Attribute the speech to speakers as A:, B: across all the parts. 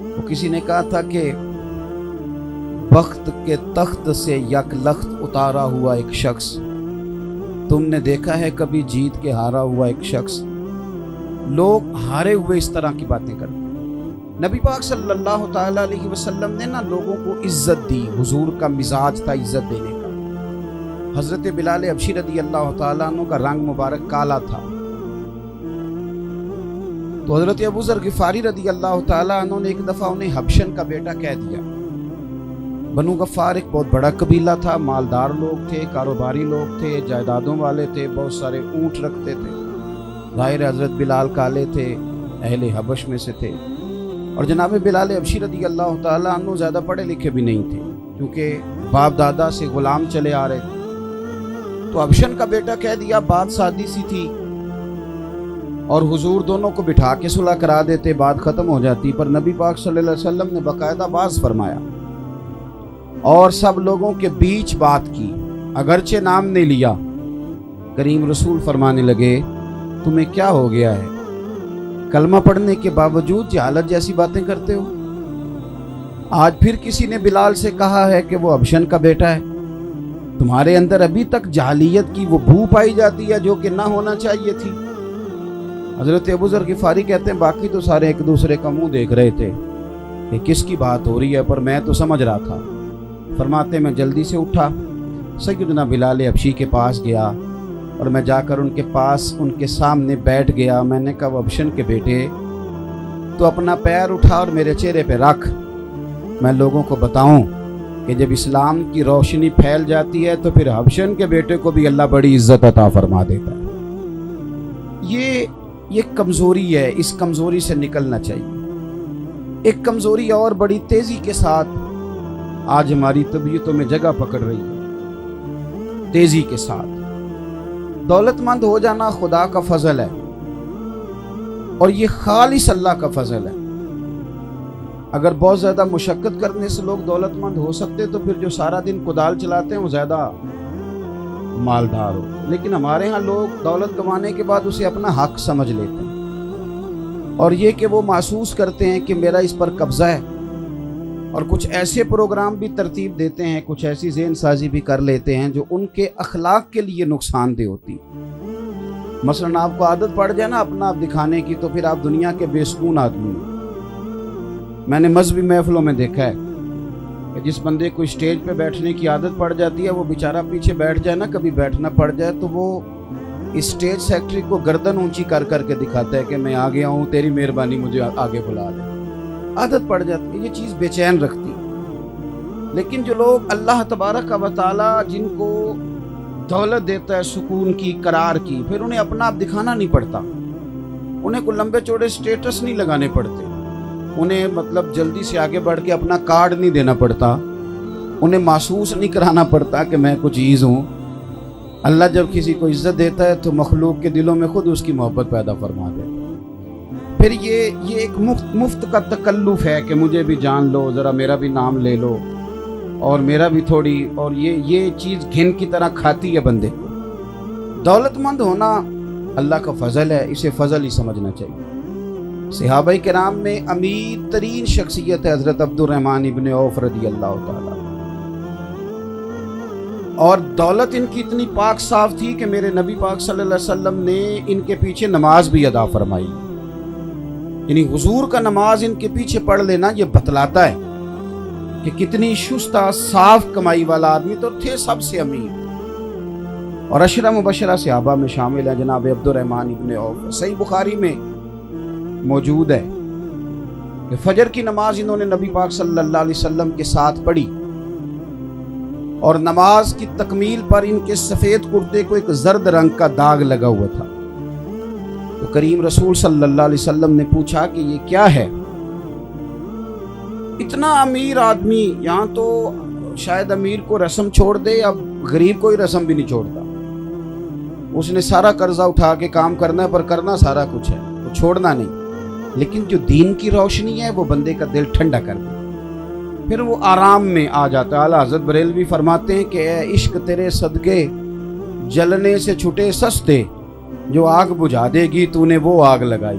A: تو کسی نے کہا تھا کہ بخت کے تخت سے یک لخت اتارا ہوا ایک شخص، تم نے دیکھا ہے کبھی جیت کے ہارا ہوا ایک شخص؟ لوگ ہارے ہوئے اس طرح کی باتیں کرتے ہیں۔ نبی پاک صلی اللہ تعالیٰ علیہ وسلم نے نا لوگوں کو عزت دی، حضور کا مزاج تھا عزت دینے کا۔ حضرت بلال حبشی رضی اللہ تعالیٰ عنہ کا رنگ مبارک کالا تھا، تو حضرت ابو ذر غفاری رضی اللہ تعالیٰ عنہ نے ایک دفعہ انہیں حبشن کا بیٹا کہہ دیا۔ بنو غفار ایک بہت بڑا قبیلہ تھا، مالدار لوگ تھے، کاروباری لوگ تھے، جائیدادوں والے تھے، بہت سارے اونٹ رکھتے تھے۔ ظاہر حضرت بلال کالے تھے، اہل حبش میں سے تھے، اور جناب بلال حبشی رضی اللہ تعالیٰ عنہ زیادہ پڑھے لکھے بھی نہیں تھے، کیونکہ باپ دادا سے غلام چلے آ رہے تھے۔ تو حبشن کا بیٹا کہہ دیا، بات سادی سی تھی، اور حضور دونوں کو بٹھا کے صلح کرا دیتے، بات ختم ہو جاتی، پر نبی پاک صلی اللہ علیہ وسلم نے باقاعدہ باز فرمایا اور سب لوگوں کے بیچ بات کی، اگرچہ نام نہیں لیا۔ کریم رسول فرمانے لگے، تمہیں کیا ہو گیا ہے؟ کلمہ پڑھنے کے باوجود جہالت جیسی باتیں کرتے ہو؟ آج پھر کسی نے بلال سے کہا ہے کہ وہ حبشن کا بیٹا ہے۔ تمہارے اندر ابھی تک جہالیت کی وہ بو پائی جاتی ہے جو کہ نہ ہونا چاہیے تھی۔ حضرت ابو ذر غفاری کہتے ہیں باقی تو سارے ایک دوسرے کا منہ دیکھ رہے تھے کہ کس کی بات ہو رہی ہے، پر میں تو سمجھ رہا تھا۔ فرماتے میں جلدی سے اٹھا، سیدنا بلال حبشی کے پاس گیا، اور میں جا کر ان کے پاس ان کے سامنے بیٹھ گیا۔ میں نے کہا، وہ حبشن کے بیٹے، تو اپنا پیر اٹھا اور میرے چہرے پہ رکھ، میں لوگوں کو بتاؤں کہ جب اسلام کی روشنی پھیل جاتی ہے تو پھر حبشن کے بیٹے کو بھی اللہ بڑی عزت عطا فرما دیتا ہے۔ یہ کمزوری ہے، اس کمزوری سے نکلنا چاہیے۔ ایک کمزوری اور بڑی تیزی کے ساتھ آج ہماری طبیعتوں میں جگہ پکڑ رہی ہے، تیزی کے ساتھ۔ دولت مند ہو جانا خدا کا فضل ہے، اور یہ خالص اللہ کا فضل ہے۔ اگر بہت زیادہ مشقت کرنے سے لوگ دولت مند ہو سکتے تو پھر جو سارا دن کدال چلاتے ہیں وہ زیادہ مالدار ہو، لیکن ہمارے ہاں لوگ دولت کمانے کے بعد اسے اپنا حق سمجھ لیتے ہیں، اور یہ کہ وہ محسوس کرتے ہیں کہ میرا اس پر قبضہ ہے، اور کچھ ایسے پروگرام بھی ترتیب دیتے ہیں، کچھ ایسی ذہن سازی بھی کر لیتے ہیں جو ان کے اخلاق کے لیے نقصان دہ ہوتی۔ مثلاً آپ کو عادت پڑ جائے نا اپنا آپ دکھانے کی، تو پھر آپ دنیا کے بے سکون آدمی ہیں۔ میں نے مذہبی محفلوں میں دیکھا ہے کہ جس بندے کو اسٹیج پہ بیٹھنے کی عادت پڑ جاتی ہے، وہ بیچارہ پیچھے بیٹھ جائے نا، کبھی بیٹھنا پڑ جائے تو وہ اسٹیج سیکٹری کو گردن اونچی کر کر کے دکھاتا ہے کہ میں آ گیا ہوں، تیری مہربانی مجھے آگے بلا دے۔ عادت پڑ جاتی ہے، یہ چیز بے چین رکھتی۔ لیکن جو لوگ اللہ تبارک و تعالی جن کو دولت دیتا ہے، سکون کی، قرار کی، پھر انہیں اپنا آپ دکھانا نہیں پڑتا، انہیں کوئی لمبے چوڑے سٹیٹس نہیں لگانے پڑتے، انہیں مطلب جلدی سے آگے بڑھ کے اپنا کارڈ نہیں دینا پڑتا، انہیں محسوس نہیں کرانا پڑتا کہ میں کچھ چیز ہوں۔ اللہ جب کسی کو عزت دیتا ہے تو مخلوق کے دلوں میں خود اس کی محبت پیدا فرما دیتا ہے۔ پھر یہ ایک مفت کا تکلف ہے کہ مجھے بھی جان لو، ذرا میرا بھی نام لے لو، اور میرا بھی تھوڑی، اور یہ چیز گھن کی طرح کھاتی ہے بندے کو۔ دولت مند ہونا اللہ کا فضل ہے، اسے فضل ہی سمجھنا چاہیے۔ صحابہ کرام میں امیر ترین شخصیت ہے حضرت عبد الرحمن ابن عوف رضی اللہ تعالیٰ، اور دولت ان کی اتنی پاک صاف تھی کہ میرے نبی پاک صلی اللہ علیہ وسلم نے ان کے پیچھے نماز بھی ادا فرمائی۔ یعنی حضور کا نماز ان کے پیچھے پڑھ لینا یہ بتلاتا ہے کہ کتنی شستہ صاف کمائی والا آدمی، تو تھے سب سے امیر، اور عشرہ مبشرہ صحابہ میں شامل ہے جناب عبد الرحمن ابن عوف۔ صحیح بخاری میں موجود ہے کہ فجر کی نماز انہوں نے نبی پاک صلی اللہ علیہ وسلم کے ساتھ پڑھی، اور نماز کی تکمیل پر ان کے سفید کرتے کو ایک زرد رنگ کا داغ لگا ہوا تھا۔ تو کریم رسول صلی اللہ علیہ وسلم نے پوچھا کہ یہ کیا ہے؟ اتنا امیر آدمی، یہاں تو شاید امیر کو رسم چھوڑ دے، اب غریب کوئی رسم بھی نہیں چھوڑتا۔ اس نے سارا قرضہ اٹھا کے کام کرنا ہے، پر کرنا سارا کچھ ہے، تو چھوڑنا نہیں۔ لیکن جو دین کی روشنی ہے وہ بندے کا دل ٹھنڈا کر دے، پھر وہ آرام میں آ جاتا ہے۔ اعلیٰ حضرت بریلوی فرماتے ہیں کہ اے عشق تیرے صدقے جلنے سے چھٹے سستے، جو آگ بجھا دے گی تو نے وہ آگ لگائی۔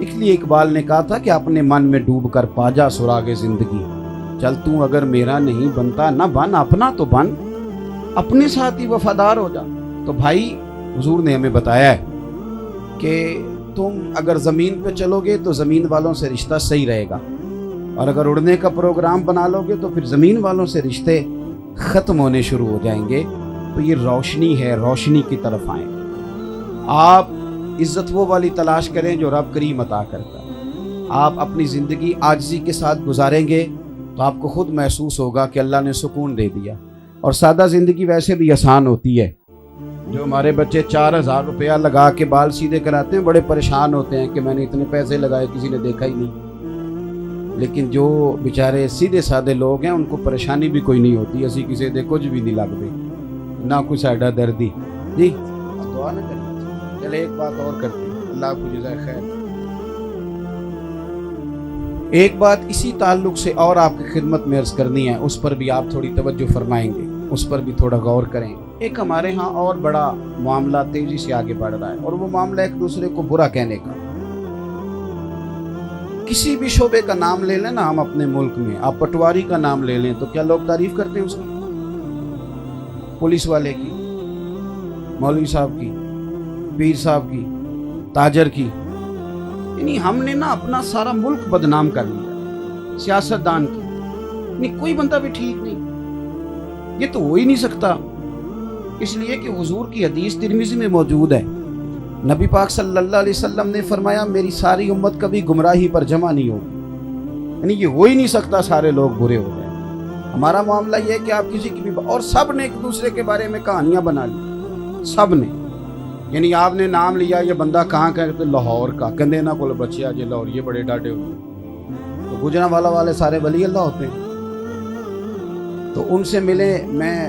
A: اس لیے اقبال نے کہا تھا کہ اپنے من میں ڈوب کر پا جا سراغ زندگی، چل تو اگر میرا نہیں بنتا نہ بن اپنا تو بن، اپنے ساتھ ہی وفادار ہو جا۔ تو بھائی حضور نے ہمیں بتایا ہے کہ تم اگر زمین پہ چلو گے تو زمین والوں سے رشتہ صحیح رہے گا، اور اگر اڑنے کا پروگرام بنا لو گے تو پھر زمین والوں سے رشتے ختم ہونے شروع ہو جائیں گے۔ تو یہ روشنی ہے، روشنی کی طرف آئیں۔ آپ عزت وہ والی تلاش کریں جو رب کریم عطا کرتا ہے۔ آپ اپنی زندگی عاجزی کے ساتھ گزاریں گے تو آپ کو خود محسوس ہوگا کہ اللہ نے سکون دے دیا۔ اور سادہ زندگی ویسے بھی آسان ہوتی ہے۔ جو ہمارے بچے 4000 روپیہ لگا کے بال سیدھے کراتے ہیں بڑے پریشان ہوتے ہیں کہ میں نے اتنے پیسے لگائے کسی نے دیکھا ہی نہیں، لیکن جو بیچارے سیدھے سادے لوگ ہیں ان کو پریشانی بھی کوئی نہیں ہوتی، اسی کسی دے کچھ بھی نہیں لگتے، نہ کوئی ساڈا دردی۔ جی دعا نہ کریں۔ چلے ایک بات اور کرتے ہیں، اللہ آپ کو جزائے خیر۔ ایک بات اسی تعلق سے اور آپ کی خدمت میں عرض کرنی ہے، اس پر بھی آپ تھوڑی توجہ فرمائیں گے، اس پر بھی تھوڑا غور کریں۔ ایک ہمارے ہاں اور بڑا معاملہ تیزی سے آگے بڑھ رہا ہے، اور وہ معاملہ ایک دوسرے کو برا کہنے کا۔ کسی بھی شعبے کا نام لے لیں نا ہم اپنے ملک میں، آپ پٹواری کا نام لے لیں تو کیا لوگ تعریف کرتے ہیں اس کی؟ پولیس والے کی، مولوی صاحب کی، پیر صاحب کی، تاجر کی۔ یعنی ہم نے نا اپنا سارا ملک بدنام کر لیا، سیاستدان کی۔ یعنی کوئی بندہ بھی ٹھیک نہیں، یہ تو ہو ہی نہیں سکتا، اس لیے کہ حضور کی حدیث ترمذی میں موجود ہے۔ نبی پاک صلی اللہ علیہ وسلم نے فرمایا میری ساری امت کبھی گمراہی پر جمع نہیں ہوگی۔ یعنی یہ ہو ہی نہیں سکتا سارے لوگ برے ہو جائیں۔ ہمارا معاملہ یہ ہے کہ آپ کسی کی بھی، اور سب نے ایک دوسرے کے بارے میں کہانیاں بنا لی، سب نے۔ یعنی آپ نے نام لیا یہ بندہ کہاں کا ہے تو لاہور کا، کندے نہ کول بچیا جی لاہور، یہ بڑے ڈاٹے ہوئے، تو گجرانوالہ والے سارے ولی اللہ ہوتے ہیں۔ تو ان سے ملے، میں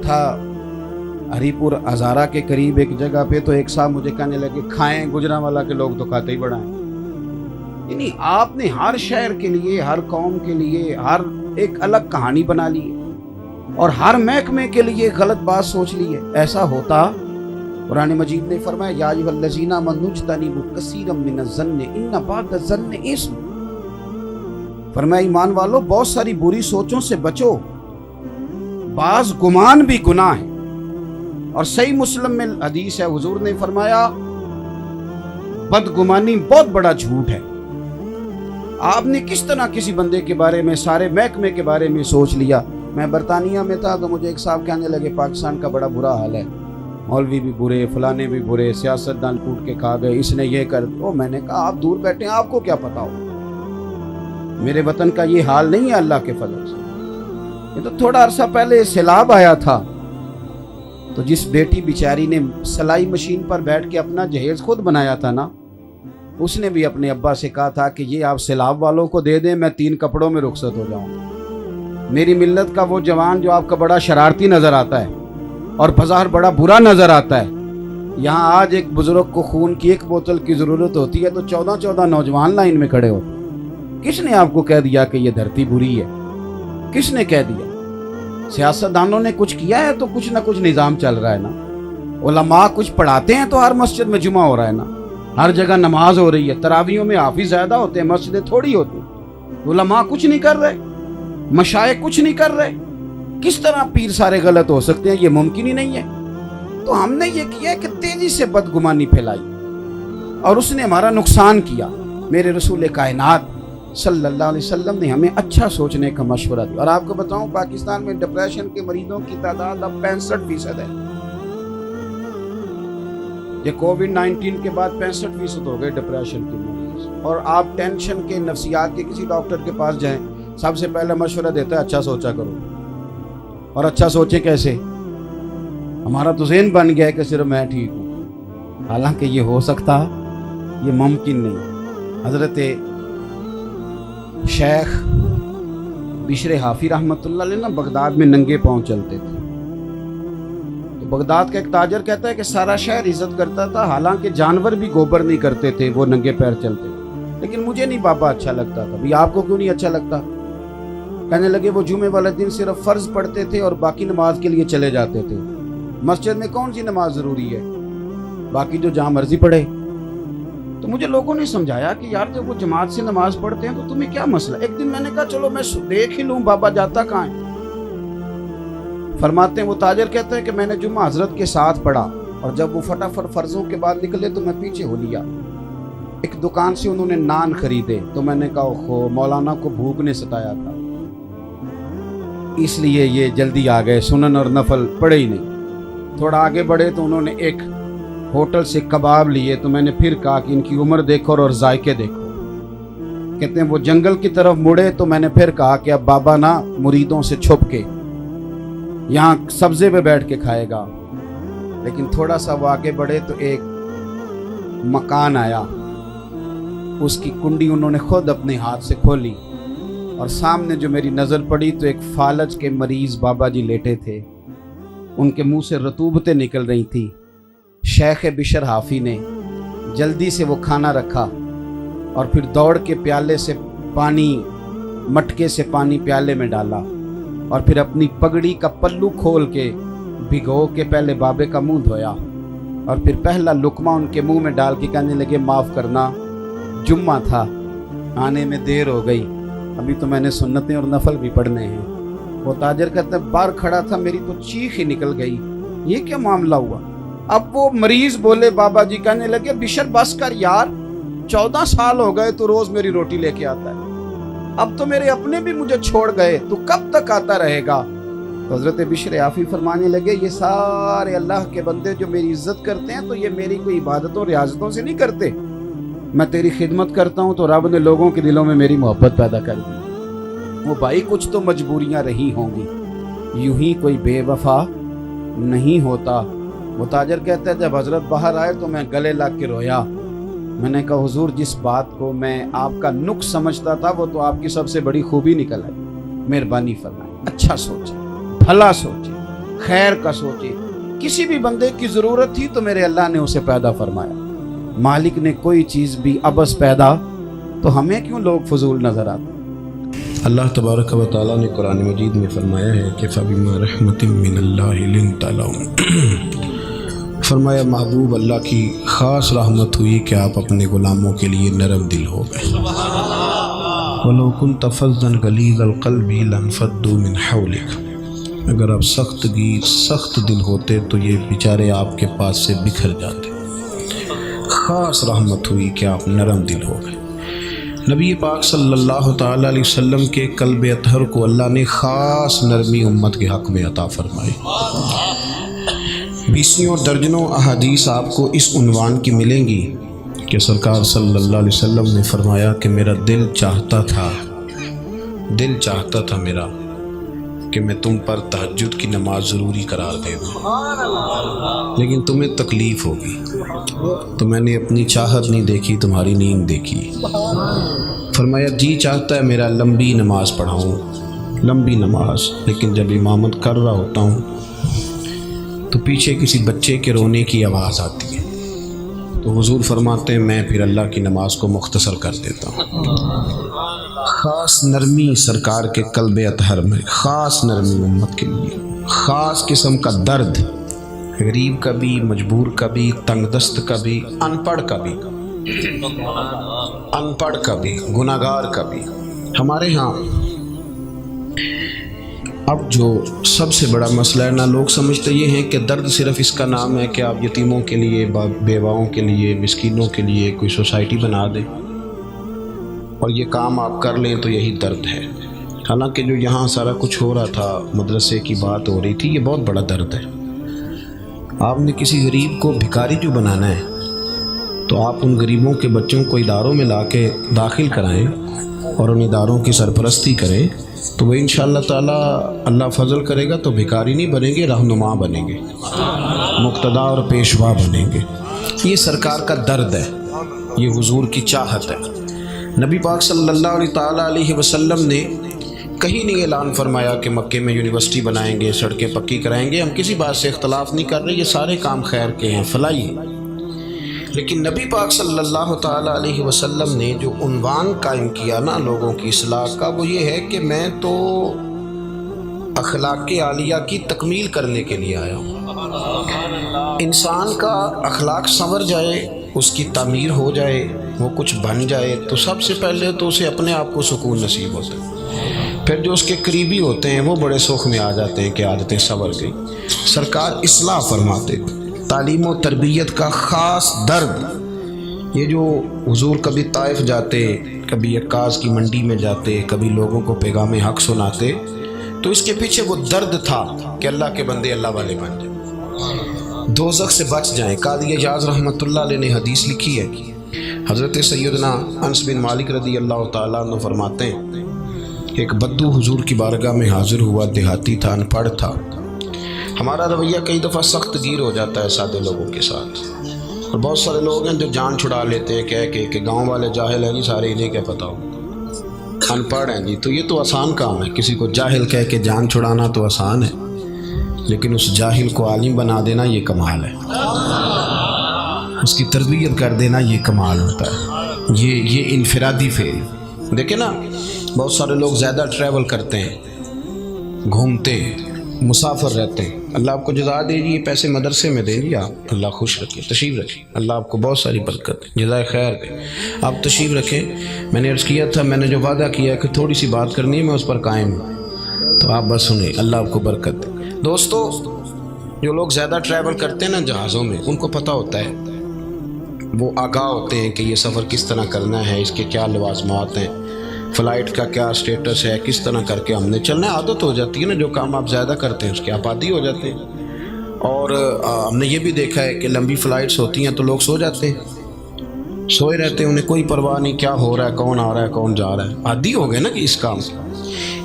A: تھا ہری پور ہزارہ کے قریب ایک جگہ پہ، تو ایک صاحب مجھے کہنے لگے کھائیں، گجرانوالہ کے لوگ تو کھاتے ہی بڑا ہیں۔ یعنی آپ نے ہر شہر کے لیے، ہر قوم کے لیے ہر ایک الگ کہانی بنا لی ہے، اور ہر محکمے کے لیے غلط بات سوچ لی ہے۔ ایسا ہوتا قرآن مجید نے فرمایا یا ایھا الذین آمنوا اجتنبوا کثیرا من الظن ان بعض الظن اثم، فرمایا ایمان والو بہت ساری بری سوچوں سے بچو، بعض گمان بھی گناہ ہے۔ اور صحیح مسلم میں حدیث ہے، حضور نے فرمایا بدگمانی بہت بڑا جھوٹ ہے۔ آپ نے کس طرح کسی بندے کے بارے میں، سارے محکمے کے بارے میں سوچ لیا۔ میں برطانیہ میں تھا تو مجھے ایک صاحب کہنے لگے پاکستان کا بڑا برا حال ہے، مولوی بھی برے، فلانے بھی برے، سیاستدان کوٹ کے کھا گئے، اس نے یہ کر دو۔ میں نے کہا آپ دور بیٹھے ہیں، آپ کو کیا پتا ہو، میرے وطن کا یہ حال نہیں ہے اللہ کے فضل سے۔ یہ تو تھوڑا عرصہ پہلے سیلاب آیا تھا، تو جس بیٹی بیچاری نے سلائی مشین پر بیٹھ کے اپنا جہیز خود بنایا تھا نا، اس نے بھی اپنے ابا سے کہا تھا کہ یہ آپ سیلاب والوں کو دے دیں، میں 3 کپڑوں میں رخصت ہو جاؤں۔ میری ملت کا وہ جوان جو آپ کا بڑا شرارتی نظر آتا ہے اور بظاہر بڑا برا نظر آتا ہے، یہاں آج ایک بزرگ کو خون کی 1 بوتل کی ضرورت ہوتی ہے تو 14 نوجوان لائن میں کھڑے ہوتے۔ کس نے آپ کو کہہ دیا کہ یہ دھرتی بری ہے؟ کس نے کہہ دیا؟ سیاستدانوں نے کچھ کیا ہے تو کچھ نہ کچھ نظام چل رہا ہے نا، علماء کچھ پڑھاتے ہیں تو ہر مسجد میں جمعہ ہو رہا ہے نا، ہر جگہ نماز ہو رہی ہے، تراویحوں میں حافظ زیادہ ہوتے ہیں، مسجدیں تھوڑی ہوتی ہیں۔ علماء کچھ نہیں کر رہے، مشائخ کچھ نہیں کر رہے، کس طرح پیر سارے غلط ہو سکتے ہیں؟ یہ ممکن ہی نہیں ہے۔ تو ہم نے یہ کیا کہ تیزی سے بدگمانی پھیلائی اور اس نے ہمارا نقصان کیا۔ میرے رسول کائنات صلی اللہ علیہ وسلم نے ہمیں اچھا سوچنے کا مشورہ دیا۔ اور آپ کو بتاؤں پاکستان میں ڈپریشن کے مریضوں کی تعداد اب 65% ہے۔ یہ کووڈ-19 کے بعد 65% ہو گئے ڈپریشن کے مریض۔ اور آپ ٹینشن کے، نفسیات کے کسی ڈاکٹر کے پاس جائیں، سب سے پہلے مشورہ دیتا ہے اچھا سوچا کرو۔ اور اچھا سوچے کیسے؟ ہمارا تو ذہن بن گیا ہے کہ صرف میں ٹھیک ہوں، حالانکہ یہ ہو سکتا، یہ ممکن نہیں۔ حضرت شیخ بشر حافی رحمۃ اللہ علیہ نا بغداد میں ننگے پاؤں چلتے تھے، تو بغداد کا ایک تاجر کہتا ہے کہ سارا شہر عزت کرتا تھا، حالانکہ جانور بھی گوبر نہیں کرتے تھے، وہ ننگے پیر چلتے تھے، لیکن مجھے نہیں بابا اچھا لگتا تھا۔ بھئی آپ کو کیوں نہیں اچھا لگتا؟ کہنے لگے وہ جمعے والا دن صرف فرض پڑھتے تھے اور باقی نماز کے لیے چلے جاتے تھے۔ مسجد میں کون سی نماز ضروری ہے؟ باقی جو جہاں مرضی پڑھے۔ تو مجھے لوگوں نے سمجھایا کہ یار جب وہ جماعت سے نماز پڑھتے ہیں تو تمہیں کیا مسئلہ. ایک دن میں نے کہا چلو میں دیکھ ہی لوں بابا جاتا کہاں ہے. فرماتے ہیں وہ تاجر کہتے ہیں کہ میں نے جمعہ حضرت کے ساتھ پڑھا اور جب وہ فٹافٹ فرضوں کے بعد نکلے تو میں پیچھے ہو لیا. ایک دکان سے انہوں نے نان خریدے تو میں نے کہا اوہو مولانا کو بھوک نے ستایا تھا اس لیے یہ جلدی آ گئے, سنن اور نفل پڑھے ہی نہیں. تھوڑا آگے بڑھے تو انہوں نے ایک ہوٹل سے کباب لیے تو میں نے پھر کہا کہ ان کی عمر دیکھو اور ذائقے دیکھو. کہتے ہیں وہ جنگل کی طرف مڑے تو میں نے پھر کہا کہ اب بابا نا مریدوں سے چھپ کے یہاں سبزے پہ بیٹھ کے کھائے گا. لیکن تھوڑا سا وہ آگے بڑھے تو ایک مکان آیا, اس کی کنڈی انہوں نے خود اپنے ہاتھ سے کھولی اور سامنے جو میری نظر پڑی تو ایک فالج کے مریض بابا جی لیٹے تھے, ان کے منہ سے رطوبتیں نکل رہی تھیں. شیخ بشر حافی نے جلدی سے وہ کھانا رکھا اور پھر دوڑ کے پیالے سے پانی, مٹکے سے پانی پیالے میں ڈالا اور پھر اپنی پگڑی کا پلو کھول کے بھگو کے پہلے بابے کا منہ دھویا اور پھر پہلا لقمہ ان کے منہ میں ڈال کے کہنے لگے معاف کرنا جمعہ تھا, آنے میں دیر ہو گئی, ابھی تو میں نے سنتیں اور نفل بھی پڑھنے ہیں. وہ تاجر کہتے ہیں باہر کھڑا تھا, میری تو چیخ ہی نکل گئی, یہ کیا معاملہ ہوا. اب وہ مریض بولے بابا جی کہنے لگے بشر بس کر یار, 14 سال ہو گئے تو روز میری روٹی لے کے آتا ہے, اب تو میرے اپنے بھی مجھے چھوڑ گئے, تو کب تک آتا رہے گا. تو حضرت بشر حافی فرمانے لگے یہ سارے اللہ کے بندے جو میری عزت کرتے ہیں تو یہ میری کوئی عبادتوں ریاضتوں سے نہیں کرتے, میں تیری خدمت کرتا ہوں تو رب نے لوگوں کے دلوں میں میری محبت پیدا کر دی. وہ بھائی کچھ تو مجبوریاں رہی ہوں گی, یوں ہی کوئی بے وفا نہیں ہوتا. وہ تاجر کہتا ہے جب حضرت باہر آئے تو میں گلے لگ کے رویا. میں نے کہا حضور جس بات کو میں آپ کا نقص سمجھتا تھا وہ تو آپ کی سب سے بڑی خوبی نکل آئی, مہربانی فرمائیں, اچھا سوچے, بھلا سوچے, خیر کا سوچے. کسی بھی بندے کی ضرورت تھی تو میرے اللہ نے اسے پیدا فرمایا. مالک نے کوئی چیز بھی عبث پیدا تو ہمیں کیوں لوگ فضول نظر آتے.
B: اللہ تبارک و تعالیٰ نے قرآن مجید میں فرمایا ہے کہ فَبِمَا رَحْمَةٍ مِّنَ اللَّهِ لِنْتَ لَهُمْ, فرمایا محبوب اللہ کی خاص رحمت ہوئی کہ آپ اپنے غلاموں کے لیے نرم دل ہو گئے. وَلَوْ كُنْتَ فَظًّا غَلِيظَ الْقَلْبِ لَانفَضُّوا مِنْ حَوْلِكَ, اگر آپ سخت دل ہوتے تو یہ بیچارے آپ کے پاس سے بکھر جاتے. خاص رحمت ہوئی کہ آپ نرم دل ہو گئے. نبی پاک صلی اللہ تعالیٰ علیہ وسلم کے قلب اطہر کو اللہ نے خاص نرمی امت کے حق میں عطا فرمائی. 20 درجنوں احادیث آپ کو اس عنوان کی ملیں گی کہ سرکار صلی اللہ علیہ وسلم نے فرمایا کہ میرا دل چاہتا تھا میرا کہ میں تم پر تہجد کی نماز ضروری قرار دے دوں, لیکن تمہیں تکلیف ہوگی تو میں نے اپنی چاہت نہیں دیکھی, تمہاری نیند دیکھی. فرمایا جی چاہتا ہے میرا لمبی نماز پڑھاؤں, لمبی نماز, لیکن جب امامت کر رہا ہوتا ہوں تو پیچھے کسی بچے کے رونے کی آواز آتی ہے تو حضور فرماتے ہیں میں پھر اللہ کی نماز کو مختصر کر دیتا ہوں. خاص نرمی سرکار کے قلب اطہر میں, خاص نرمی امت کے لیے, خاص قسم کا درد, غریب کا بھی, مجبور کا بھی, تنگ دست کا بھی, ان پڑھ کا بھی, گناہگار کا بھی. ہمارے ہاں اب جو سب سے بڑا مسئلہ ہے نا, لوگ سمجھتے یہ ہیں کہ درد صرف اس کا نام ہے کہ آپ یتیموں کے لیے, بیواؤں کے لیے, مسکینوں کے لیے کوئی سوسائٹی بنا دیں اور یہ کام آپ کر لیں تو یہی درد ہے. حالانکہ جو یہاں سارا کچھ ہو رہا تھا, مدرسے کی بات ہو رہی تھی, یہ بہت بڑا درد ہے. آپ نے کسی غریب کو بھکاری جو بنانا ہے تو آپ ان غریبوں کے بچوں کو اداروں میں لا کے داخل کرائیں اور ان اداروں کی سرپرستی کریں تو وہ انشاءاللہ تعالی اللہ فضل کرے گا تو بھکاری نہیں بنیں گے, رہنما بنیں گے, مقتدا اور پیشوا بنیں گے. یہ سرکار کا درد ہے, یہ حضور کی چاہت ہے. نبی پاک صلی اللہ تعالیٰ علیہ وسلم نے کہیں نہیں اعلان فرمایا کہ مکے میں یونیورسٹی بنائیں گے, سڑکیں پکی کرائیں گے. ہم کسی بات سے اختلاف نہیں کر رہے, یہ سارے کام خیر کے ہیں, فلاحی. لیکن نبی پاک صلی اللہ تعالیٰ علیہ وسلم نے جو عنوان قائم کیا نا لوگوں کی اصلاح کا, وہ یہ ہے کہ میں تو اخلاق عالیہ کی تکمیل کرنے کے لیے آیا ہوں. انسان کا اخلاق سنور جائے اس کی تعمیر ہو جائے، وہ کچھ بن جائے، تو سب سے پہلے تو اسے اپنے آپ کو سکون نصیب ہوتا ہے، پھر جو اس کے قریبی ہوتے ہیں وہ بڑے سکھ میں آ جاتے ہیں کہ عادتیں سنور گئی۔ سرکار اصلاح فرماتے، تعلیم و تربیت کا خاص درد، یہ جو حضور کبھی طائف جاتے، کبھی عکاظ کی منڈی میں جاتے، کبھی لوگوں کو پیغام حق سناتے، تو اس کے پیچھے وہ درد تھا کہ اللہ کے بندے اللہ والے بن جائیں، دوزخ سے بچ جائیں۔ قاضی اعجاز رحمۃ اللہ علیہ نے حدیث لکھی ہے، حضرت سیدنا انس بن مالک رضی اللہ تعالیٰ عنہ فرماتے ہیں کہ ایک بدو حضور کی بارگاہ میں حاضر ہوا، دیہاتی تھا، ان پڑھ تھا۔ ہمارا رویہ کئی دفعہ سخت گیر ہو جاتا ہے سادے لوگوں کے ساتھ، اور بہت سارے لوگ ہیں جو جان چھڑا لیتے ہیں کہہ کے کہ گاؤں والے جاہل ہیں جی، سارے انہیں کیا پتہ ہو، ان پڑھ ہیں جی۔ تو یہ تو آسان کام ہے، کسی کو جاہل کہہ کے جان چھڑانا تو آسان ہے، لیکن اس جاہل کو عالم بنا دینا یہ کمال ہے، اس کی تربیت کر دینا یہ کمال ہوتا ہے، یہ انفرادی فعل۔ دیکھیں نا، بہت سارے لوگ زیادہ ٹریول کرتے ہیں، گھومتے ہیں، مسافر رہتے ہیں، اللہ آپ کو جزا دے جی، یہ پیسے مدرسے میں دیں جی، آپ اللہ خوش رکھیں، تشریف رکھیں، اللہ آپ کو بہت ساری برکت دے، جزائے خیر دے، آپ تشریف رکھیں۔ میں نے عرض کیا تھا، میں نے جو وعدہ کیا ہے کہ تھوڑی سی بات کرنی ہے، میں اس پر قائم ہوں، تو آپ بس سنیں، اللہ آپ کو برکت دے۔ دوستو، جو لوگ زیادہ ٹریول کرتے ہیں نا جہازوں میں، ان کو پتہ ہوتا ہے، وہ آگاہ ہوتے ہیں کہ یہ سفر کس طرح کرنا ہے، اس کے کیا لوازمات ہیں، فلائٹ کا کیا سٹیٹس ہے، کس طرح کر کے ہم نے چلنا ہے۔ عادت ہو جاتی ہے نا، جو کام آپ زیادہ کرتے ہیں اس کے آپ عادی ہو جاتے ہیں۔ اور ہم نے یہ بھی دیکھا ہے کہ لمبی فلائٹس ہوتی ہیں تو لوگ سو جاتے ہیں، سوئے رہتے ہیں، انہیں کوئی پرواہ نہیں کیا ہو رہا ہے، کون آ رہا ہے، کون جا رہا ہے، عادی ہو گئے نا کہ اس کام سے۔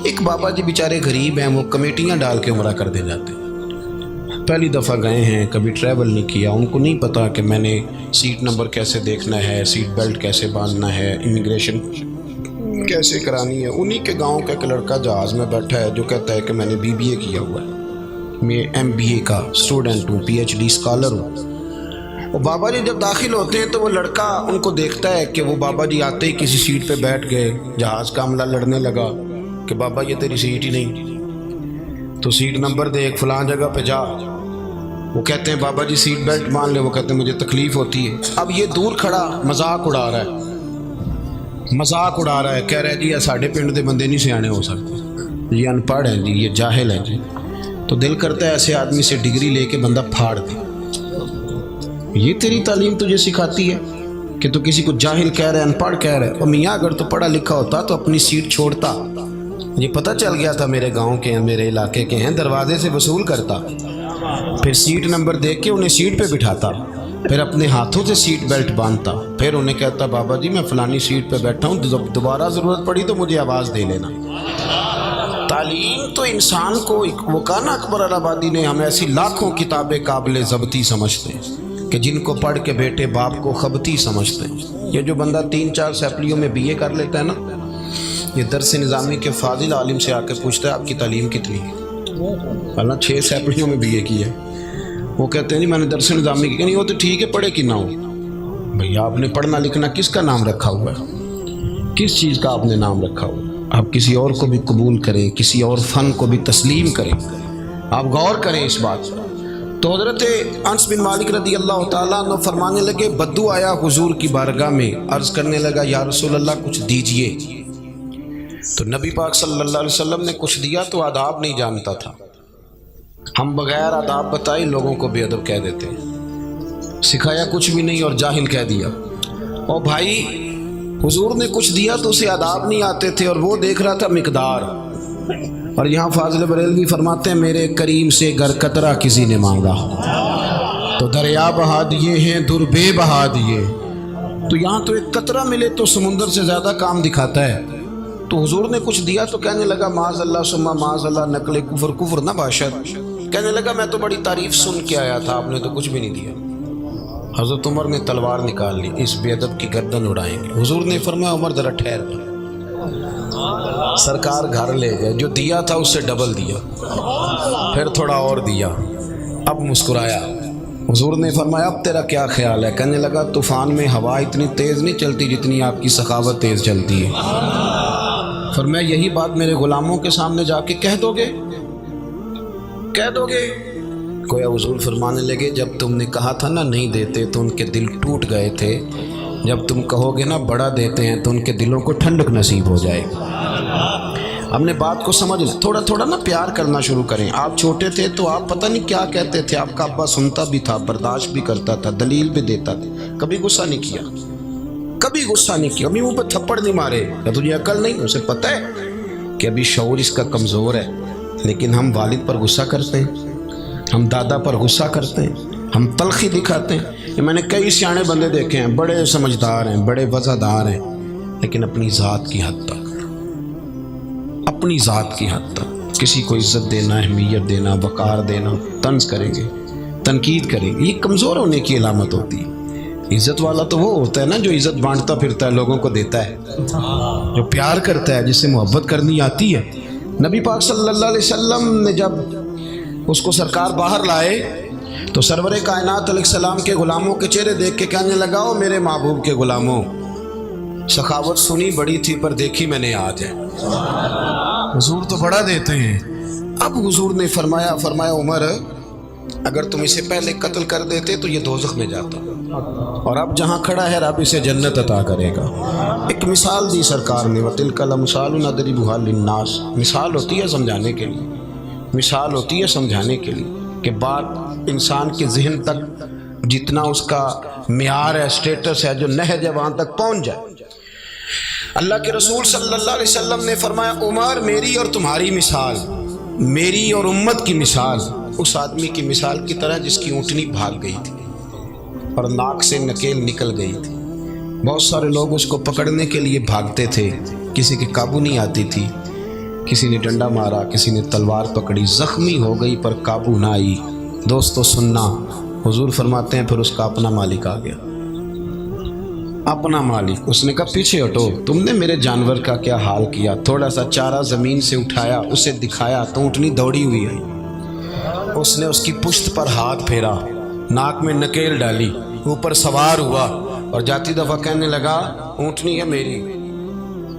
B: ایک بابا جی بیچارے غریب ہیں، وہ کمیٹیاں ڈال کے عمرہ کر دے جاتے ہیں، پہلی دفعہ گئے ہیں، کبھی ٹریول نہیں کیا، ان کو نہیں پتا کہ میں نے سیٹ نمبر کیسے دیکھنا ہے، سیٹ بیلٹ کیسے باندھنا ہے، امیگریشن کیسے کرانی ہے۔ انہی کے گاؤں کا ایک لڑکا جہاز میں بیٹھا ہے جو کہتا ہے کہ میں نے BBA کیا ہوا ہے، میں MBA کا اسٹوڈنٹ ہوں، PhD اسکالر ہوں۔ وہ بابا جی جب داخل ہوتے ہیں تو وہ لڑکا ان کو دیکھتا ہے کہ وہ بابا جی آتے ہی کسی سیٹ پہ بیٹھ گئے، جہاز کا عملہ لڑنے لگا کہ بابا یہ تیری سیٹ ہی نہیں، تو سیٹ نمبر دیکھ، فلاں جگہ پہ جا۔ وہ کہتے ہیں بابا جی سیٹ بیلٹ مان لے، وہ کہتے ہیں مجھے تکلیف ہوتی ہے۔ اب یہ دور کھڑا مذاق اڑا رہا ہے، کہہ رہا ہے جی یہ ساڑھے پنڈ دے بندے نہیں سیانے ہو سکتے، یہ ان پڑھ ہیں جی، یہ جاہل ہیں جی۔ تو دل کرتا ہے ایسے آدمی سے ڈگری لے کے بندہ پھاڑ دے۔ یہ تیری تعلیم تجھے سکھاتی ہے کہ تو کسی کو جاہل کہہ رہا ہے، ان پڑھ کہہ رہا ہے؟ اور میاں اگر تو پڑھا لکھا ہوتا تو اپنی سیٹ چھوڑتا، یہ پتہ چل گیا تھا میرے گاؤں کے ہیں، میرے علاقے کے ہیں، دروازے سے وصول کرتا، پھر سیٹ نمبر دیکھ کے انہیں سیٹ پہ بٹھاتا، پھر اپنے ہاتھوں سے سیٹ بیلٹ باندھتا، پھر انہیں کہتا بابا جی میں فلانی سیٹ پہ بیٹھا ہوں، دوبارہ ضرورت پڑی تو مجھے آواز دے لینا۔ تعلیم تو انسان کو، وہ کہا نا اکبر الہآبادی نے، ہم ایسی لاکھوں کتابیں قابل ضبطی سمجھتے ہیں کہ جن کو پڑھ کے بیٹے باپ کو خبتی سمجھتے ہیں۔ یہ جو بندہ 3-4 سیپلیوں میں BA کر لیتا ہے نا، یہ درس نظامی کے فاضل عالم سے آ کے پوچھتا ہے آپ کی تعلیم کتنی ہے؟ اللہ 6 سیپلیوں میں BA کی ہے۔ وہ کہتے ہیں نہیں میں نے درس نظامی کی، نہیں وہ تو ٹھیک ہے، پڑھے کہ نہ ہو بھئی، آپ نے پڑھنا لکھنا کس کا نام رکھا ہوا ہے، کس چیز کا آپ نے نام رکھا ہوا ہے؟ آپ کسی اور کو بھی قبول کریں، کسی اور فن کو بھی تسلیم کریں، آپ غور کریں اس بات پر۔ تو حضرت انس بن مالک رضی اللہ تعالیٰ عنہ فرمانے لگے، بدو آیا حضور کی بارگاہ میں، عرض کرنے لگا یا رسول اللہ کچھ دیجئے۔ تو نبی پاک صلی اللہ علیہ وسلم نے کچھ دیا تو آداب نہیں جانتا تھا، ہم بغیر آداب بتائے لوگوں کو بے ادب کہہ دیتے ہیں، سکھایا کچھ بھی نہیں اور جاہل کہہ دیا۔ اور بھائی حضور نے کچھ دیا تو اسے آداب نہیں آتے تھے، اور وہ دیکھ رہا تھا مقدار۔ اور یہاں فاضل بریلوی فرماتے ہیں میرے کریم سے گر قطرہ کسی نے مانگا تو دریا بہا دیے ہیں، در بے بہا دیے۔ تو یہاں تو ایک قطرہ ملے تو سمندر سے زیادہ کام دکھاتا ہے۔ تو حضور نے کچھ دیا تو کہنے لگا معاذ اللہ ثم معاذ اللہ، نقل کفر کفر نہ باشد۔ کہنے لگا میں تو بڑی تعریف سن کے آیا تھا، آپ نے تو کچھ بھی نہیں دیا۔ حضرت عمر نے تلوار نکال لی، اس بے ادب کی گردن اڑائیں گے۔ حضور نے فرمایا عمر ذرا ٹھہر جا۔ سرکار گھر لے گئے، جو دیا تھا اس سے ڈبل دیا، پھر تھوڑا اور دیا، اب مسکرایا۔ حضور نے فرمایا اب تیرا کیا خیال ہے؟ کہنے لگا طوفان میں ہوا اتنی تیز نہیں چلتی جتنی آپ کی سخاوت تیز چلتی ہے۔ فرمایا یہی بات میرے غلاموں کے سامنے جا کے کہہ دو گے؟ گویا حضور فرمانے لگے جب تم نے کہا تھا نا نہیں دیتے تو ان کے دل ٹوٹ گئے تھے، جب تم کہو گے نا بڑا دیتے ہیں تو ان کے دلوں کو ٹھنڈک نصیب ہو جائے گی۔ ہم نے بات کو سمجھنا، تھوڑا تھوڑا نا پیار کرنا شروع کریں۔ آپ چھوٹے تھے تو آپ پتہ نہیں کیا کہتے تھے، آپ کا ابا سنتا بھی تھا، برداشت بھی کرتا تھا، دلیل بھی دیتا تھا، کبھی غصہ نہیں کیا، کبھی غصہ نہیں کیا، کبھی منہ پہ تھپڑ نہیں مارے۔ کیا تجھے عقل نہیں؟ اسے پتہ ہے کہ ابھی شعور اس کا کمزور ہے، لیکن ہم والد پر غصہ کرتے ہیں، ہم دادا پر غصہ کرتے ہیں، ہم تلخی دکھاتے ہیں۔ میں نے کئی سیانے بندے دیکھے ہیں، بڑے سمجھدار ہیں، بڑے وفادار ہیں، لیکن اپنی ذات کی حد تک، اپنی ذات کی حد تک کسی کو عزت دینا، اہمیت دینا، وقار دینا، طنز کریں گے، تنقید کریں گے، یہ کمزور ہونے کی علامت ہوتی ہے۔ عزت والا تو وہ ہوتا ہے نا جو عزت بانٹتا پھرتا ہے، لوگوں کو دیتا ہے، جو پیار کرتا ہے، جس سے محبت کرنی آتی ہے۔ نبی پاک صلی اللہ علیہ وسلم نے جب اس کو سرکار باہر لائے تو سرور کائنات علیہ السلام کے غلاموں کے چہرے دیکھ کے کہنے لگا، او میرے محبوب کے غلاموں، سخاوت سنی بڑی تھی پر دیکھی میں نے آج ہے۔ حضور تو بڑا دیتے ہیں۔ اب حضور نے فرمایا عمر اگر تم اسے پہلے قتل کر دیتے تو یہ دوزخ میں جاتا، اور اب جہاں کھڑا ہے رب اسے جنت عطا کرے گا۔ ایک مثال دی سرکار نے، وَتِلْكَ الْأَمْثَالُ نَضْرِبُهَا لِلنَّاسِ، مثال ہوتی ہے سمجھانے کے لیے، مثال ہوتی ہے سمجھانے کے لیے کہ بات انسان کے ذہن تک جتنا اس کا معیار ہے، اسٹیٹس ہے، جو نہج ہے، وہاں تک پہنچ جائے۔ اللہ کے رسول صلی اللہ علیہ وسلم نے فرمایا، عمر میری اور تمہاری مثال، میری اور امت کی مثال اس آدمی کی مثال کی طرح جس کی اونٹنی بھاگ گئی تھی اور ناک سے نکیل نکل گئی تھی۔ بہت سارے لوگ اس کو پکڑنے کے لیے بھاگتے تھے، کسی کے قابو نہیں آتی تھی، کسی نے ڈنڈا مارا، کسی نے تلوار پکڑی، زخمی ہو گئی پر قابو نہ آئی۔ دوستو سننا، حضور فرماتے ہیں پھر اس کا اپنا مالک آ گیا، اپنا مالک۔ اس نے کہا پیچھے ہٹو، تم نے میرے جانور کا کیا حال کیا، تھوڑا سا چارہ زمین سے اٹھایا، اسے دکھایا تو اونٹنی دوڑی ہوئی ہے۔ اس نے اس کی پشت پر ہاتھ پھیرا، ناک میں نکیل ڈالی، اوپر سوار ہوا اور جاتی دفعہ کہنے لگا اونٹنی ہے میری،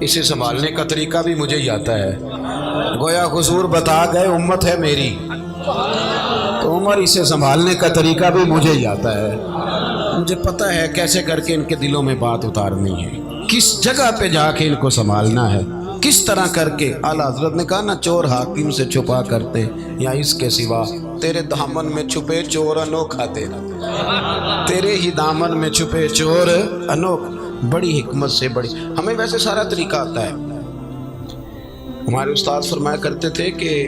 B: اسے سنبھالنے کا طریقہ بھی مجھے ہی آتا ہے۔ گویا حضور بتا گئے امت ہے میری تو عمر اسے سنبھالنے کا طریقہ بھی مجھے ہی آتا ہے، مجھے پتہ ہے کیسے کر کے ان کے دلوں میں بات اتارنی ہے، کس جگہ پہ جا کے ان کو سنبھالنا ہے، کس طرح کر کے۔ اعلیٰ حضرت نے کہا نا، چور حاکم سے چھپا کرتے یا اس کے سوا، تیرے دامن میں چھپے چور انوکھا تیرا، تیرے ہی دامن میں چھپے چور انوکھا۔ بڑی حکمت سے، بڑی، ہمیں ویسے سارا طریقہ آتا ہے۔ ہمارے استاد فرمایا کرتے تھے کہ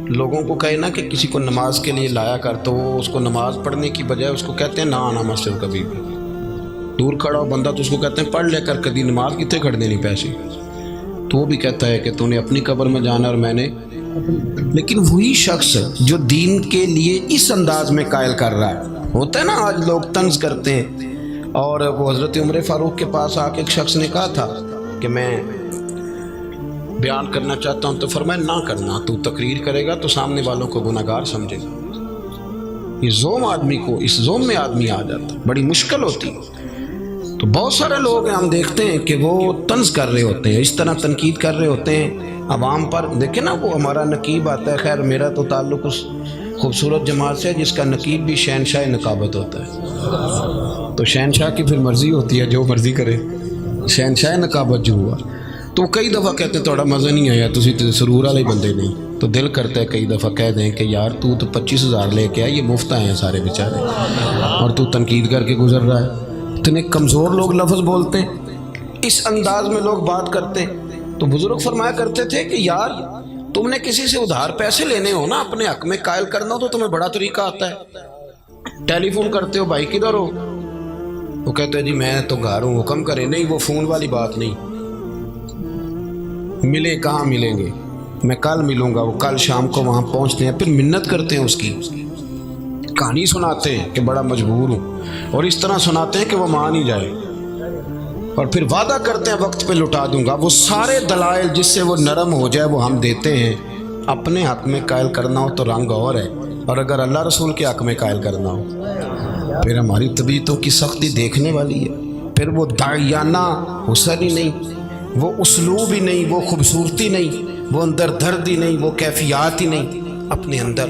B: لوگوں کو کہے نا کہ کسی کو نماز کے لیے لایا کر، تو وہ اس کو نماز پڑھنے کی بجائے اس کو کہتے ہیں نہ آنا مسجد کبھی بھی۔ دور کھڑا ہو بندہ تو اس کو کہتے ہیں پڑھ لے کر کدی نماز کتنے کھڑنے نہیں پیسے، تو وہ بھی کہتا ہے کہ تو نے اپنی قبر میں جانا اور میں نے۔ لیکن وہی شخص جو دین کے لیے اس انداز میں قائل کر رہا ہے، ہوتا ہے نا آج لوگ طنز کرتے ہیں، اور وہ حضرت عمر فاروق کے پاس آ کے ایک شخص نے کہا تھا کہ میں بیان کرنا چاہتا ہوں، تو فرمایا نہ کرنا، تو تقریر کرے گا تو سامنے والوں کو گناہگار سمجھے گا۔ یہ زوم آدمی کو، اس زوم میں آدمی آ جاتا، بڑی مشکل ہوتی ہے۔ تو بہت سارے لوگ ہیں، ہم دیکھتے ہیں کہ وہ طنز کر رہے ہوتے ہیں، اس طرح تنقید کر رہے ہوتے ہیں عوام پر۔ دیکھیں نا، وہ ہمارا نقیب آتا ہے، خیر میرا تو تعلق اس خوبصورت جماعت سے جس کا نقیب بھی شہنشاہ نقابت ہوتا ہے، تو شہنشاہ کی پھر مرضی ہوتی ہے، جو مرضی کرے۔ شہنشاہ نقابت جو ہوا تو کئی دفعہ کہتے ہیں تھوڑا مزہ نہیں آیا، تسی تے سرور والے بندے نہیں، تو دل کرتا ہے کئی دفعہ کہہ دیں کہ یار تو 25,000 لے کے آئے، یہ مفت آئے ہیں سارے بیچارے، اور تو تنقید کر کے گزر رہا ہے۔ اتنے کمزور لوگ لفظ بولتے ہیں، اس انداز میں لوگ بات کرتے ہیں۔ تو بزرگ فرمایا کرتے تھے کہ یار تم نے کسی سے ادھار پیسے لینے ہو نا، اپنے حق میں قائل کرنا ہو تو تمہیں بڑا طریقہ آتا ہے۔ ٹیلی فون کرتے ہو، بھائی کدھر ہو، وہ کہتے ہیں جی میں تو گھر ہوں، حکم کرے، نہیں وہ فون والی بات نہیں، ملے کہاں ملیں گے، میں کل ملوں گا، وہ کل شام کو وہاں پہنچتے ہیں، پھر منت کرتے ہیں، اس کی کہانی سناتے ہیں کہ بڑا مجبور ہوں، اور اس طرح سناتے ہیں کہ وہ مان ہی جائے، اور پھر وعدہ کرتے ہیں وقت پہ لٹا دوں گا۔ وہ سارے دلائل جس سے وہ نرم ہو جائے وہ ہم دیتے ہیں۔ اپنے حق میں قائل کرنا ہو تو رنگ اور ہے، اور اگر اللہ رسول کے حق میں قائل کرنا ہو پھر ہماری طبیعتوں کی سختی دیکھنے والی ہے۔ پھر وہ داعیانہ حسن ہی نہیں، وہ اسلوب ہی نہیں، وہ خوبصورتی نہیں، وہ اندر درد ہی نہیں، وہ کیفیات ہی نہیں، اپنے اندر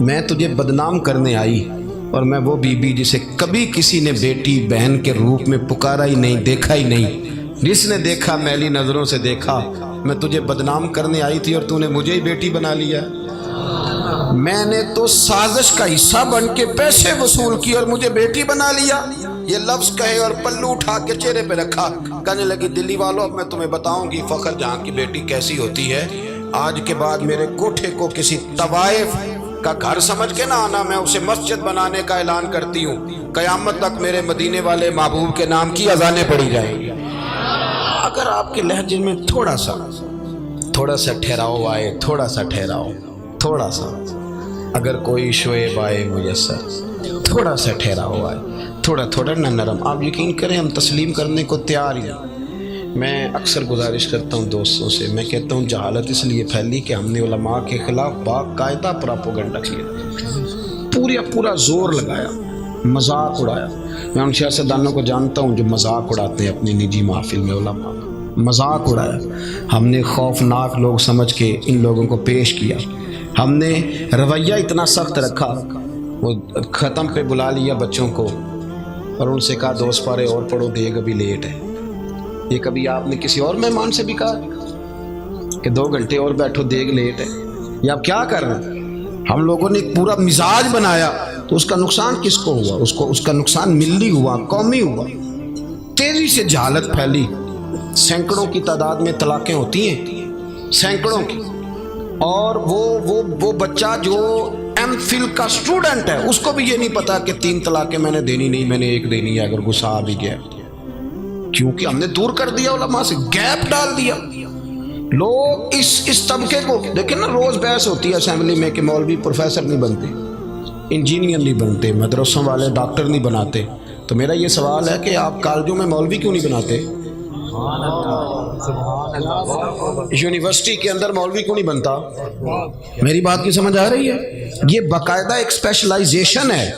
B: میں تجھے بدنام کرنے آئی، اور میں وہ بی بی جسے کبھی کسی نے بیٹی بہن کے روپ میں پکارا ہی نہیں، دیکھا ہی نہیں، جس نے دیکھا میلی نظروں سے دیکھا، میں تجھے بدنام کرنے آئی تھی اور تو نے مجھے ہی بیٹی بنا لیا۔ میں نے تو سازش کا حصہ بن کے پیسے وصول کی اور مجھے بیٹی بنا لیا۔ یہ لفظ کہے اور پلو اٹھا کے چہرے پہ رکھا، کہنے لگی دلی والوں اب میں تمہیں بتاؤں گی فخر جہاں کی بیٹی کیسی ہوتی ہے۔ آج کے بعد میرے کوٹھے کو کسی طوائف کا گھر سمجھ کے نہ آنا، میں اسے مسجد بنانے کا اعلان کرتی ہوں، قیامت تک میرے مدینے والے محبوب کے نام کی اذانیں پڑھی جائیں گی۔ اگر آپ کے لہجے میں تھوڑا سا ٹھہراؤ آئے، تھوڑا سا اگر کوئی شعیب آئے میسر، تھوڑا سا ٹھہراؤ آئے، تھوڑا نہ نرم، آپ یقین کریں ہم تسلیم کرنے کو تیار ہی نہیں۔ میں اکثر گزارش کرتا ہوں دوستوں سے، میں کہتا ہوں جہالت اس لیے پھیلی کہ ہم نے علماء کے خلاف باقاعدہ پراپوگنڈا کیا، پورا زور لگایا، مذاق اڑایا۔ میں ان سیاستدانوں کو جانتا ہوں جو مذاق اڑاتے ہیں اپنی نجی محفل میں، علماء مذاق اڑایا۔ ہم نے خوفناک لوگ سمجھ کے ان لوگوں کو پیش کیا، ہم نے رویہ اتنا سخت رکھا، وہ ختم پہ بلا لیا بچوں کو اور ان سے کہا 2 پارے اور پڑھو، دیگ ابھی لیٹ ہے۔ یہ کبھی آپ نے کسی اور مہمان سے بھی کہا کہ 2 گھنٹے اور بیٹھو، دیگ لیٹ ہے؟ یہ آپ کیا کر رہے ہیں؟ ہم لوگوں نے ایک پورا مزاج بنایا تو اس کا نقصان کس کو ہوا؟ اس کا نقصان ملی ہوا، قومی ہوا۔ تیزی سے جہالت پھیلی، سینکڑوں کی تعداد میں طلاقیں ہوتی ہیں، سینکڑوں کی، اور وہ بچہ جو ایم فل کا سٹوڈنٹ ہے اس کو بھی یہ نہیں پتا کہ 3 طلاقیں میں نے دینی نہیں، میں نے 1 دینی ہے اگر غصہ آ بھی گیا، کیونکہ ہم نے دور کر دیا علماء سے، گیپ ڈال دیا۔ لوگ اس طبقے کو دیکھیں نا، روز بحث ہوتی ہے اسمبلی میں کہ مولوی پروفیسر نہیں بنتے، انجینئر نہیں بنتے، مدرسوں والے ڈاکٹر نہیں بناتے۔ تو میرا یہ سوال ہے کہ آپ کالجوں میں مولوی کیوں نہیں بناتے؟ یونیورسٹی کے اندر مولوی کیوں نہیں بنتا؟ میری بات کی سمجھ آ رہی ہے؟ یہ باقاعدہ ایک اسپیشلائزیشن ہے،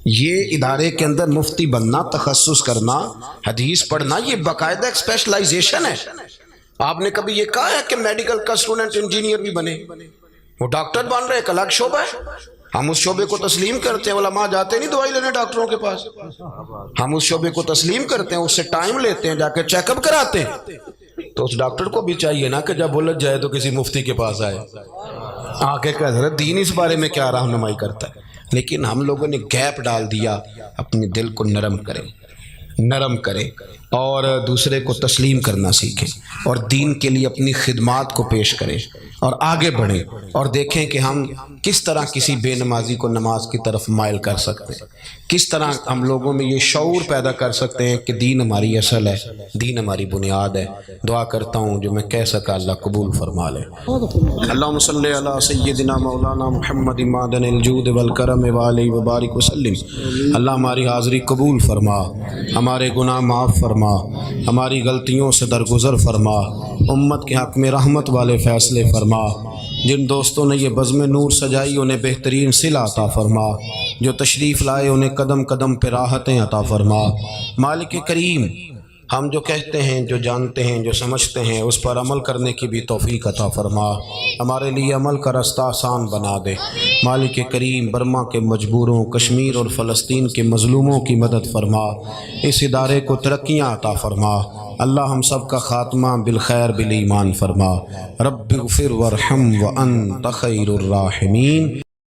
B: یہ ادارے کے اندر مفتی بننا، تخصص کرنا، حدیث پڑھنا، یہ باقاعدہ ایک اسپیشلائزیشن ہے۔ آپ نے کبھی یہ کہا ہے کہ میڈیکل کا اسٹوڈنٹ انجینئر بھی بنے؟ وہ ڈاکٹر بن رہے، ایک الگ شعبہ ہے، ہم اس شعبے کو تسلیم کرتے ہیں۔ علماء جاتے نہیں دوائی لینے ڈاکٹروں کے پاس، ہم اس شعبے کو تسلیم کرتے ہیں، اس سے ٹائم لیتے ہیں، جا کے چیک اپ کراتے ہیں۔ تو اس ڈاکٹر کو بھی چاہیے نا کہ جب الجھ جائے تو کسی مفتی کے پاس آئے، آگے کہ حضرت دین اس بارے میں کیا رہنمائی کرتا ہے۔ لیکن ہم لوگوں نے گیپ ڈال دیا، اپنے دل کو نرم کریں اور دوسرے کو تسلیم کرنا سیکھیں اور دین کے لیے اپنی خدمات کو پیش کریں اور آگے بڑھیں اور دیکھیں کہ ہم کس طرح کسی بے نمازی کو نماز کی طرف مائل کر سکتے ہیں، کس طرح ہم لوگوں میں یہ شعور پیدا کر سکتے ہیں کہ دین ہماری اصل ہے، دین ہماری بنیاد ہے۔ دعا کرتا ہوں جو میں کہہ سکا اللہ قبول فرما لے۔ اللہم صلی علی سیدنا مولانا محمد معدن الجود والکرم وآلہ وبارک وسلم۔ اللہ ہماری حاضری قبول فرما، ہمارے گناہ معاف فرما، ہماری غلطیوں سے درگزر فرما، امت کے حق میں رحمت والے فیصلے فرما۔ جن دوستوں نے یہ بزم نور سجائی انہیں بہترین صلہ عطا فرما، جو تشریف لائے انہیں قدم قدم پہ راحتیں عطا فرما۔ مالک کریم، ہم جو کہتے ہیں، جو جانتے ہیں، جو سمجھتے ہیں، اس پر عمل کرنے کی بھی توفیق عطا فرما، ہمارے لیے عمل کا رستہ آسان بنا دے۔ مالک کریم، برما کے مجبوروں، کشمیر اور فلسطین کے مظلوموں کی مدد فرما، اس ادارے کو ترقیاں عطا فرما۔ اللہ ہم سب کا خاتمہ بالخیر بالایمان فرما۔ رب اغفر وارحم وانت خیر الراحمین۔